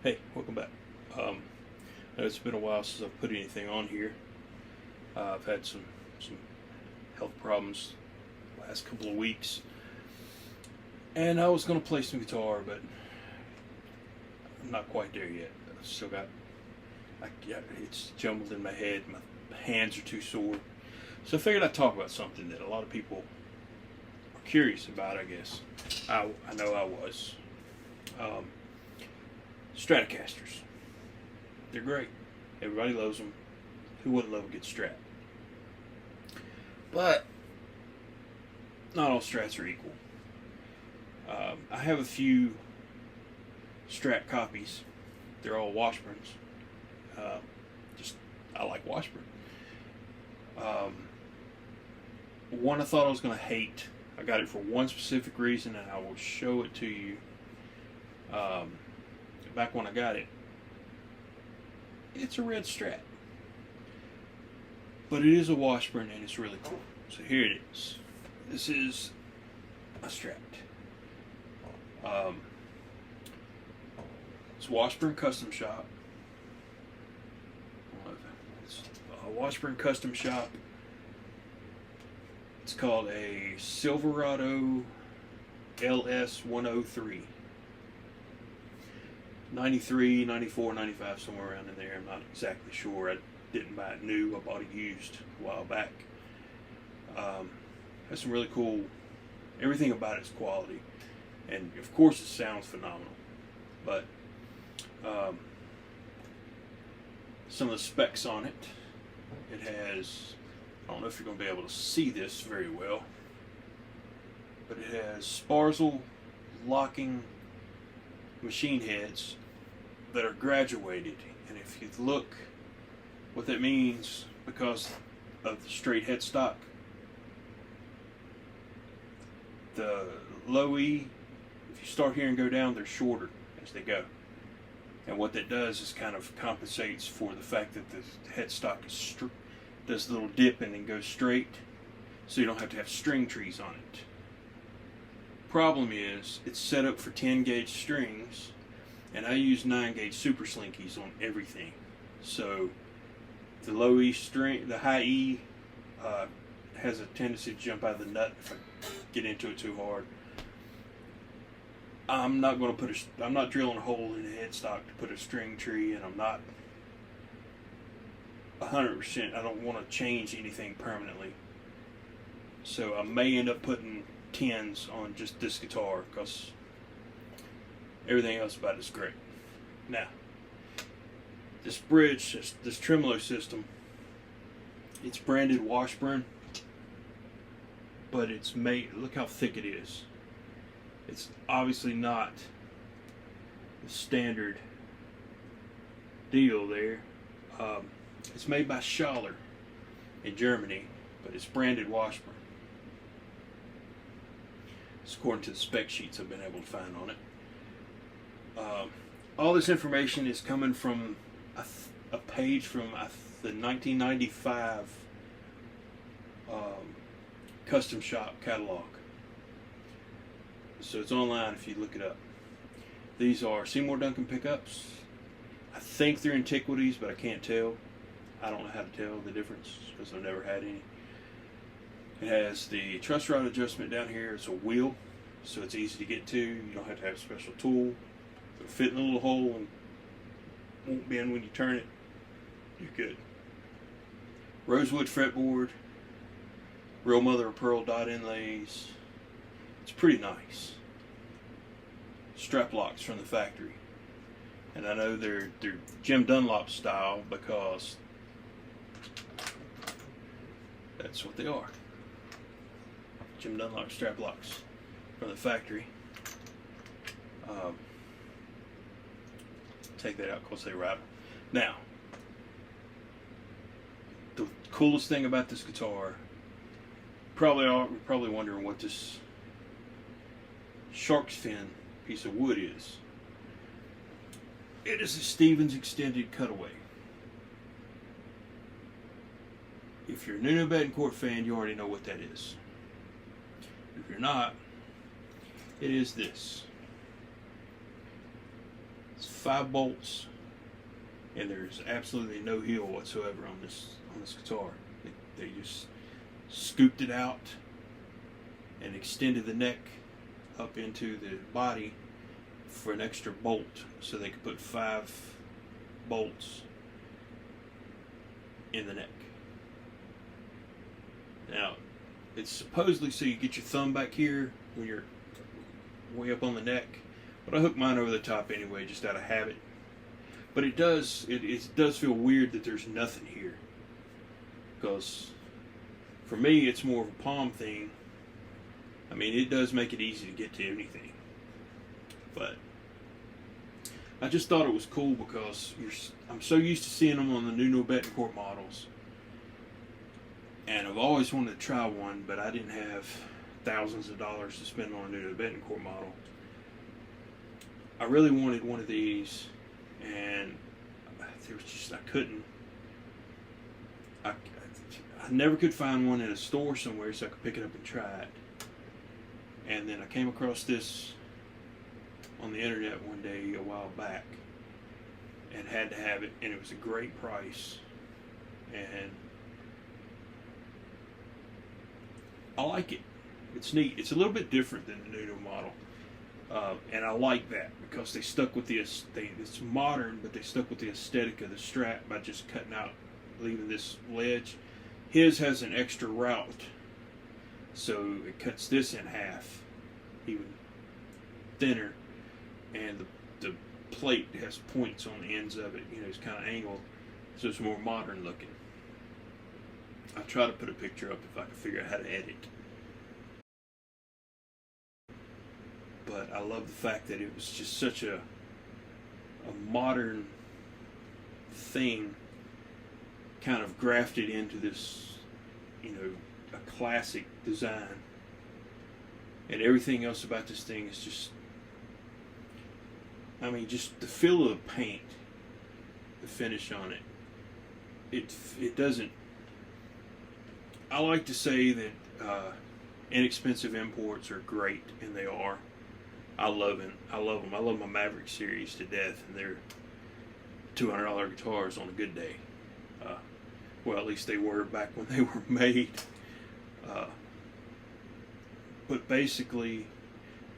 Hey, welcome back. I know it's been a while since I've put anything on here. I've had some health problems the last couple of weeks, and I was going to play some guitar, but I'm not quite there yet. I've still got, it's jumbled in my head. My hands are too sore, so I figured I'd talk about something that a lot of people are curious about. I guess I know I was. Stratocasters. They're great. Everybody loves them. Who wouldn't love a good Strat? But not all Strats are equal. I have a few Strat copies. They're all Washburns. I like Washburn. One I thought I was going to hate. I got it for one specific reason, and I will show it to you. Back when I got it, it's a red Strat, but it is a Washburn and it's really cool. So here it is. This is a Strat. It's Washburn Custom Shop. It's a Washburn Custom Shop. It's called a Silverado LS 103. 93, 94, 95, somewhere around in there. I'm not exactly sure. I didn't buy it new. I bought it used a while back. Has some really cool, everything about it's quality. And of course it sounds phenomenal. But some of the specs on it, it has, I don't know if you're going to be able to see this very well, but it has sparsel locking machine heads that are graduated, and if you look what that means, because of the straight headstock, the low E, if you start here and go down, they're shorter as they go, and what that does is kind of compensates for the fact that the headstock is does a little dip and then goes straight, so you don't have to have string trees on it. Problem is, it's set up for 10 gauge strings, and I use 9 gauge super slinkies on everything. So the low E string, the high E has a tendency to jump out of the nut if I get into it too hard. I'm not going to I'm not drilling a hole in the headstock to put a string tree, and I'm not 100%. I don't want to change anything permanently. So I may end up putting 10s on just this guitar, because everything else about it is great. Now, this bridge, this tremolo system, it's branded Washburn, but it's made, look how thick it is. It's obviously not the standard deal there. It's made by Schaller in Germany, but it's branded Washburn. It's according to the spec sheets I've been able to find on it. All this information is coming from a page from the 1995 Custom Shop catalog. So it's online if you look it up. These are Seymour Duncan pickups. I think they're antiquities, but I can't tell. I don't know how to tell the difference because I've never had any. It has the truss rod adjustment down here. It's a wheel, so it's easy to get to. You don't have to have a special tool. It'll fit in a little hole and won't bend when you turn it. You're good. Rosewood fretboard, real mother of pearl dot inlays. It's pretty nice. Strap locks from the factory, and I know they're Jim Dunlop style because that's what they are. Jim Dunlop strap locks from the factory. Take that out because they rattle. Now, the coolest thing about this guitar, probably wondering what this shark's fin piece of wood is. It is a Stevens extended cutaway. If you're a Nuno Betancourt fan, you already know what that is. If you're not, it is this. It's 5 bolts, and there's absolutely no heel whatsoever on this guitar. They just scooped it out and extended the neck up into the body for an extra bolt, so they could put 5 bolts in the neck. Now, it's supposedly so you get your thumb back here when you're way up on the neck, but I hook mine over the top anyway, just out of habit. But it does feel weird that there's nothing here, because for me it's more of a palm thing. I mean, it does make it easy to get to anything, but I just thought it was cool because I'm so used to seeing them on the new Betancourt models, and I've always wanted to try one, but I didn't have thousands of dollars to spend on a new Betancourt model. I really wanted one of these, and there was just, I couldn't. I never could find one in a store somewhere so I could pick it up and try it. And then I came across this on the internet one day a while back and had to have it, and it was a great price, and I like it. It's neat. It's a little bit different than the Nuno model, and I like that because they stuck with it's modern, but they stuck with the aesthetic of the Strat by just cutting out, leaving this ledge. His has an extra route, so it cuts this in half, even thinner, and the plate has points on the ends of it. You know, it's kind of angled, so it's more modern looking. I'll try to put a picture up if I can figure out how to edit. But I love the fact that it was just such a modern thing, kind of grafted into this, you know, a classic design. And everything else about this thing is just, I mean, just the feel of the paint, the finish on it. It doesn't. I like to say that inexpensive imports are great, and they are. I love them. I love my Maverick series to death, and they're $200 guitars on a good day. Well, at least they were back when they were made. But basically,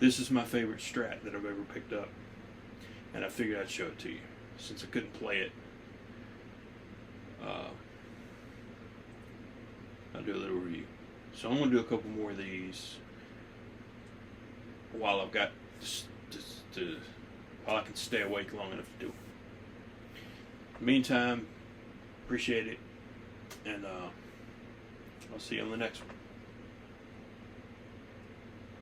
this is my favorite Strat that I've ever picked up, and I figured I'd show it to you since I couldn't play it. I'll do a little review. So I'm going to do a couple more of these while I've got while I can stay awake long enough to do it. In the meantime, appreciate it, and I'll see you on the next one.